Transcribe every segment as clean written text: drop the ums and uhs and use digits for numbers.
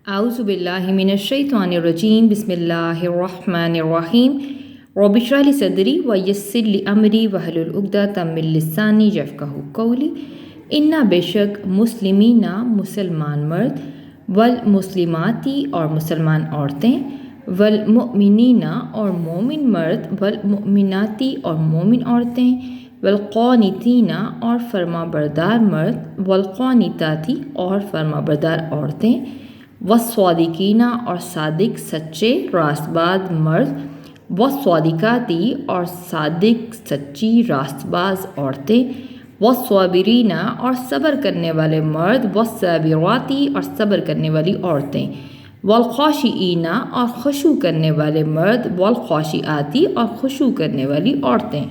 اعوذ باللہ من الشیطان الرجیم بسم اللہ الرحمن الرحیم رب اشرح لی صدری ویسر لی امری واحلل عقدۃ من لسانی یفقہوا قولی۔ انا بے شک مسلمین مسلمان مرد، والمسلماتی اور مسلمان عورتیں، والمؤمنین اور مومن مرد، والمؤمناتی اور مومن عورتیں، والقانتین اور فرما بردار مرد، والقانتاتی اور فرما بردار عورتیں، والصادقین اور صادق سچے راست باز مرد، والصادقاتی اور صادق سچی راست باز عورتیں، والصابرین اور صبر کرنے والے مرد، والصابراتی اور صبر کرنے والی عورتیں، والخاشعین اور خشوع کرنے والے مرد، والخاشعاتی اور خشوع کرنے والی عورتیں۔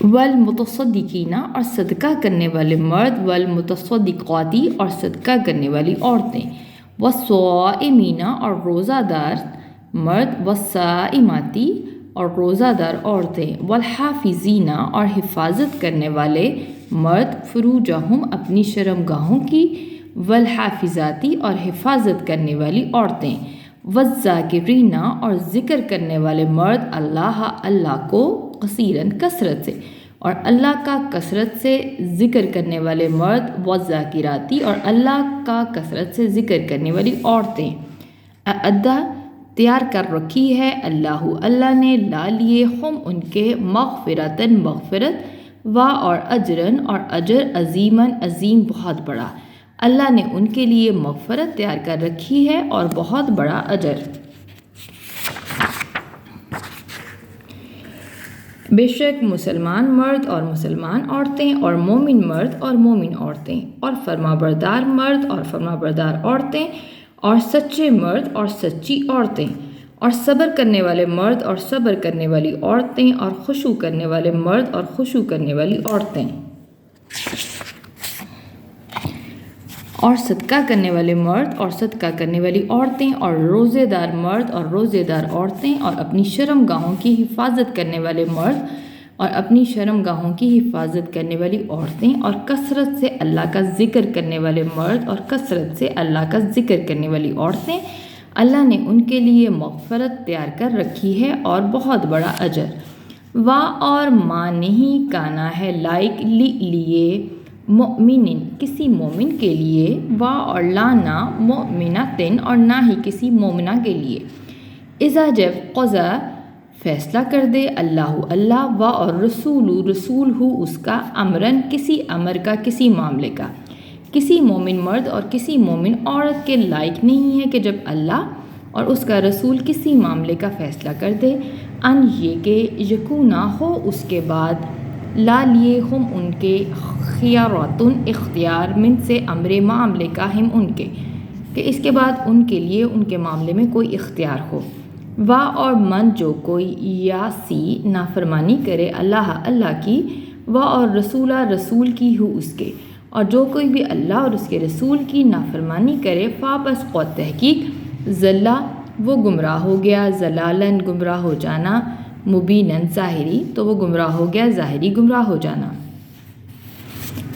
والمتصدقین اور صدقہ کرنے والے مرد، والمتصدقاتی اور صدقہ کرنے والی عورتیں، والصائمین اور روزہ دار مرد، والصائماتی اور روزہ دار عورتیں، والحافظین اور حفاظت کرنے والے مرد، فروجہم اپنی شرمگاہوں کی، والحافظاتی اور حفاظت کرنے والی عورتیں، والذاکرین اور ذکر کرنے والے مرد، اللہ کو کثیراً کثرت سے، اور اللہ کا کثرت سے ذکر کرنے والے مرد، والذاکراتی اور اللہ کا کثرت سے ذکر کرنے والی عورتیں، اعدہ تیار کر رکھی ہے اللہ نے لا لیے ہم ان کے مغفرتاً مغفرت، اور اجراً اور اجر عظیماً عظیم بہت بڑا، اللہ نے ان کے لیے مغفرت تیار کر رکھی ہے اور بہت بڑا اجر۔ بے شک مسلمان مرد اور مسلمان عورتیں اور مومن مرد اور مومن عورتیں اور فرما بردار مرد اور فرما بردار عورتیں اور سچے مرد اور سچی عورتیں اور صبر کرنے والے مرد اور صبر کرنے والی عورتیں اور خشوع کرنے والے مرد اور خشوع کرنے والی عورتیں اور صدقہ کرنے والے مرد اور صدقہ کرنے والی عورتیں اور روزے دار مرد اور روزے دار عورتیں اور اپنی شرمگاہوں کی حفاظت کرنے والے مرد اور اپنی شرمگاہوں کی حفاظت کرنے والی عورتیں اور کثرت سے اللہ کا ذکر کرنے والے مرد اور کثرت سے اللہ کا ذکر کرنے والی عورتیں، اللہ نے ان کے لیے مغفرت تیار کر رکھی ہے اور بہت بڑا اجر۔ اور ماں نہیں کانا ہے لائق لیے مؤمن کسی مومن کے لیے، اور لانا مؤمناتن اور نہ ہی کسی مومنہ کے لیے، اذا جب قضا فیصلہ کر دے اللہ اور رسول ہو اس کا امرن کسی امر کا کسی معاملے کا، کسی مومن مرد اور کسی مومن عورت کے لائق نہیں ہے کہ جب اللہ اور اس کا رسول کسی معاملے کا فیصلہ کر دے، ان یہ کہ یکونا ہو اس کے بعد لا لیے ہم ان کے خیاراتن اختیار من سے امر معاملے کا ہم ان کے، کہ اس کے بعد ان کے لیے ان کے معاملے میں کوئی اختیار ہو۔ اور من جو کوئی یاسی نافرمانی کرے اللہ کی، اور رسول کی ہو اس کے، اور جو کوئی بھی اللہ اور اس کے رسول کی نافرمانی کرے، بس کو تحقیق ضلع وہ گمراہ ہو گیا، ضلالن گمراہ ہو جانا، مبینن ظاہری تو وہ گمراہ ہو گیا ظاہری گمراہ ہو جانا۔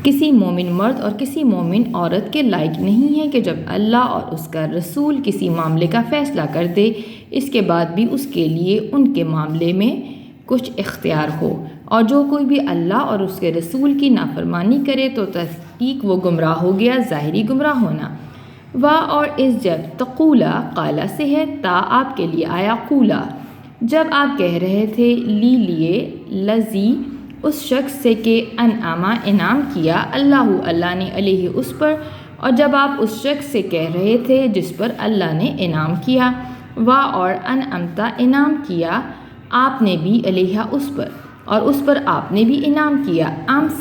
کسی مومن مرد اور کسی مومن عورت کے لائق نہیں ہے کہ جب اللہ اور اس کا رسول کسی معاملے کا فیصلہ کر دے، اس کے بعد بھی اس کے لیے ان کے معاملے میں کچھ اختیار ہو، اور جو کوئی بھی اللہ اور اس کے رسول کی نافرمانی کرے تو تحقیق وہ گمراہ ہو گیا ظاہری گمراہ ہونا۔ اور اس جب تقولا قالا سے ہے تا آپ کے لیے آیا قولا، جب آپ کہہ رہے تھے لیے لذی اس شخص سے کہ انعامہ انعام کیا اللہ نے علیہ اس پر، اور جب آپ اس شخص سے کہہ رہے تھے جس پر اللہ نے انعام کیا، اور انعمتا انعام کیا آپ نے بھی علیہ اس پر، اور اس پر آپ نے بھی انعام کیا،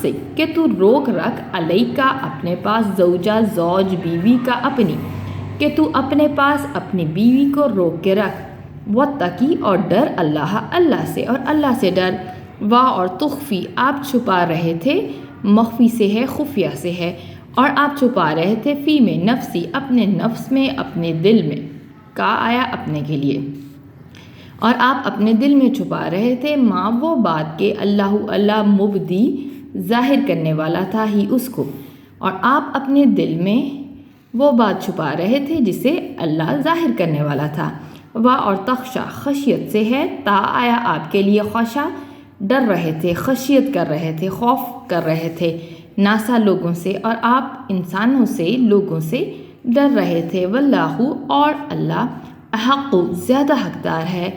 سے کہ تو روک رکھ علیکا اپنے پاس زوج بیوی کا اپنی، کہ تو اپنے پاس اپنی بیوی کو روک کے رکھ، واتقی اور ڈر اللہ سے اور اللہ سے ڈر، اور تخفی آپ چھپا رہے تھے، مخفی سے ہے خفیہ سے ہے، اور آپ چھپا رہے تھے فی میں نفسی اپنے نفس میں اپنے دل میں، کا آیا اپنے کے لیے، اور آپ اپنے دل میں چھپا رہے تھے، ماں وہ بات کہ اللہ مبدی ظاہر کرنے والا تھا ہی اس کو، اور آپ اپنے دل میں وہ بات چھپا رہے تھے جسے اللہ ظاہر کرنے والا تھا۔ وا اور تخشا خشیت سے ہے، تا آیا آپ کے لیے خشا ڈر رہے تھے، خشیت کر رہے تھے، خوف کر رہے تھے ناسا لوگوں سے، اور آپ انسانوں سے، لوگوں سے ڈر رہے تھے۔ واللہ اور اللہ احق زیادہ حقدار ہے،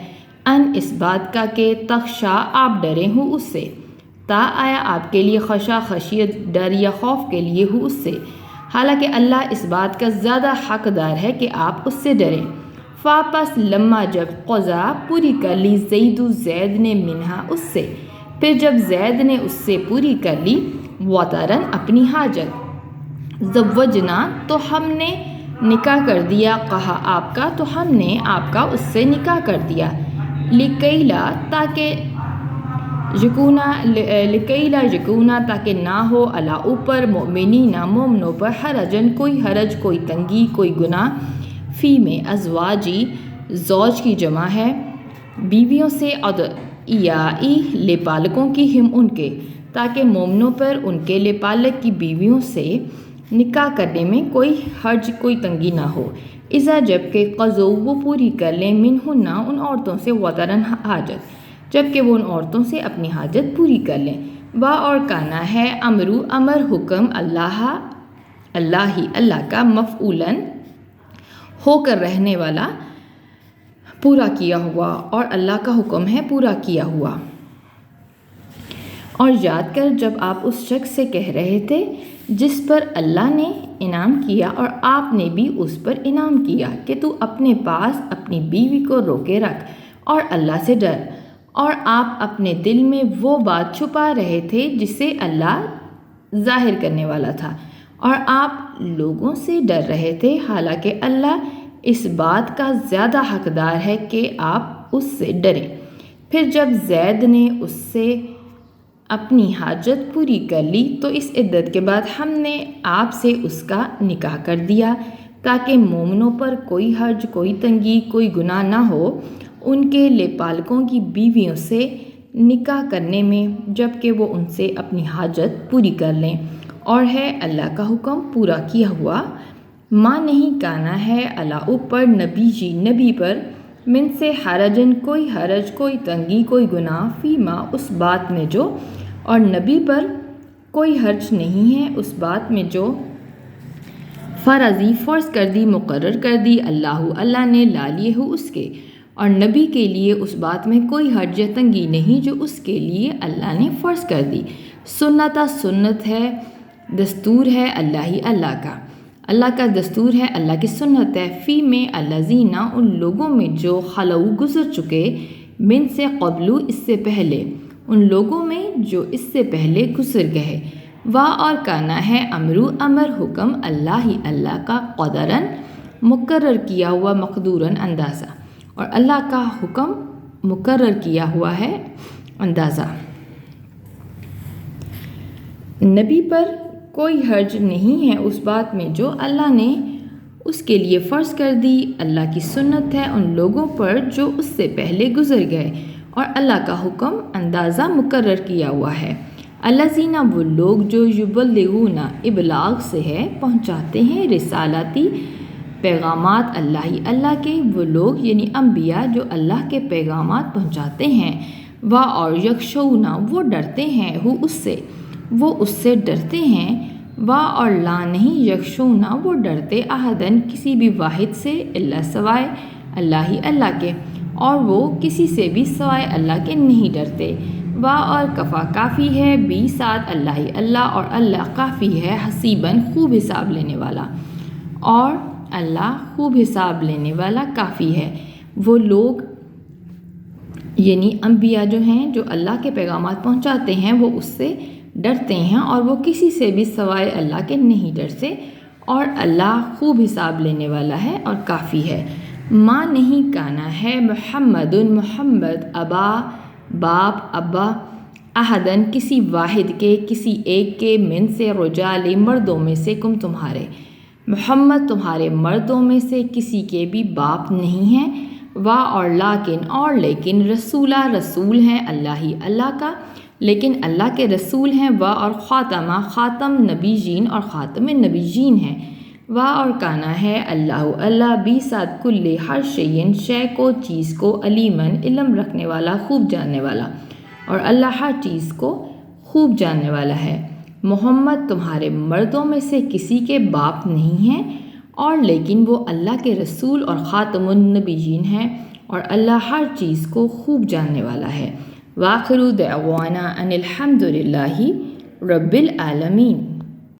ان اس بات کا کہ تخشا آپ ڈرے ہوں اس سے، تا آیا آپ کے لیے خشا خشیت ڈر یا خوف کے لیے ہو اس سے، حالانکہ اللہ اس بات کا زیادہ حقدار ہے کہ آپ اس سے ڈریں۔ واپس لما جب قضا پوری کر لی زید نے منہا اس سے، پھر جب زید نے اس سے پوری کر لی وطرن اپنی حاجت، زوجنا تو ہم نے نکاح کر دیا، کہا آپ کا تو ہم نے آپ کا اس سے نکاح کر دیا، لکیلا تاکہ یکونا تاکہ نہ ہو علی اوپر مؤمنین مومنوں پر حرجن کوئی حرج، کوئی تنگی، کوئی گناہ، فی میں ازواجی زوج کی جمع ہے بیویوں سے، ادعیائی لپالکوں کی ہم ان کے، تاکہ مومنوں پر ان کے لپالک کی بیویوں سے نکاح کرنے میں کوئی حرج، کوئی تنگی نہ ہو، اذا جب کہ قضو وہ پوری کر لیں منہن ان عورتوں سے وطرن حاجت، جب کہ وہ ان عورتوں سے اپنی حاجت پوری کر لیں۔ وا اور کانا ہے امر حکم اللہ ہی اللہ کا مفعولاً ہو کر رہنے والا، پورا کیا ہوا، اور اللہ کا حکم ہے پورا کیا ہوا۔ اور یاد کر جب آپ اس شخص سے کہہ رہے تھے جس پر اللہ نے انعام کیا اور آپ نے بھی اس پر انعام کیا کہ تو اپنے پاس اپنی بیوی کو روکے رکھ اور اللہ سے ڈر، اور آپ اپنے دل میں وہ بات چھپا رہے تھے جسے اللہ ظاہر کرنے والا تھا، اور آپ لوگوں سے ڈر رہے تھے، حالانکہ اللہ اس بات کا زیادہ حقدار ہے کہ آپ اس سے ڈریں۔ پھر جب زید نے اس سے اپنی حاجت پوری کر لی تو اس عدت کے بعد ہم نے آپ سے اس کا نکاح کر دیا، تاکہ مومنوں پر کوئی حرج، کوئی تنگی، کوئی گناہ نہ ہو ان کے لپالکوں کی بیویوں سے نکاح کرنے میں، جب کہ وہ ان سے اپنی حاجت پوری کر لیں، اور ہے اللہ کا حکم پورا کیا ہوا۔ ماں نہیں کانا ہے اللہ اوپر نبی پر من سے حرجن کوئی حرج، کوئی تنگی، کوئی گناہ، فی ماں اس بات میں جو، اور نبی پر کوئی حرج نہیں ہے اس بات میں جو فرض کر دی، مقرر کر دی اللہ نے لالیہ ہو اس کے، اور نبی کے لیے اس بات میں کوئی حرج یا تنگی نہیں جو اس کے لیے اللہ نے فرض کر دی۔ سنت ہے، دستور ہے اللہ کا دستور ہے، اللہ کی سنت ہے، فی میں الذین ان لوگوں میں جو خلو گزر چکے، من سے قبلو اس سے پہلے، ان لوگوں میں جو اس سے پہلے گزر گئے۔ وا اور کانا ہے امر حکم اللہ کا قدرن مقرر کیا ہوا، مقدورن اندازہ، اور اللہ کا حکم مقرر کیا ہوا ہے اندازہ۔ نبی پر کوئی حرج نہیں ہے اس بات میں جو اللہ نے اس کے لیے فرض کر دی، اللہ کی سنت ہے ان لوگوں پر جو اس سے پہلے گزر گئے، اور اللہ کا حکم اندازہ مقرر کیا ہوا ہے۔ الذین وہ لوگ جو یبلغون ابلاغ سے ہے، پہنچاتے ہیں رسالاتی پیغامات اللہ کے، وہ لوگ یعنی انبیاء جو اللہ کے پیغامات پہنچاتے ہیں، وا اور یخشونا وہ ڈرتے ہیں وہ اس سے ڈرتے ہیں، وا اور لا نہیں یخشونا وہ ڈرتے احدن کسی بھی واحد سے، الا سوائے اللہ کے، اور وہ کسی سے بھی سوائے اللہ کے نہیں ڈرتے۔ وا اور کفا کافی ہے، بھی ساتھ اللہ، اور اللہ کافی ہے حسیباً خوب حساب لینے والا، اور اللہ خوب حساب لینے والا کافی ہے۔ وہ لوگ یعنی انبیاء جو ہیں جو اللہ کے پیغامات پہنچاتے ہیں وہ اس سے ڈرتے ہیں، اور وہ کسی سے بھی سوائے اللہ کے نہیں ڈرتے، اور اللہ خوب حساب لینے والا ہے اور کافی ہے۔ ماں نہیں کانا ہے محمد ابا باپ ابا احدن کسی واحد کے، کسی ایک کے، من سے رجال مردوں میں سے، کم تمہارے، محمد تمہارے مردوں میں سے کسی کے بھی باپ نہیں ہیں، وا اور لیکن رسول ہیں اللہ کا، لیکن اللہ کے رسول ہیں و اور خاتمہ خاتم نبیین اور خاتم نبیین ہیں و اور کانا ہے اللہ بھی ساتھ کل ہر شیئن شے کو چیز کو علیمن علم رکھنے والا خوب جاننے والا، اور اللہ ہر چیز کو خوب جاننے والا ہے۔ محمد تمہارے مردوں میں سے کسی کے باپ نہیں ہیں، اور لیکن وہ اللہ کے رسول اور خاتم النبیین ہیں، اور اللہ ہر چیز کو خوب جاننے والا ہے۔ وآخر دعوانا ان الحمد للہ رب العالمین۔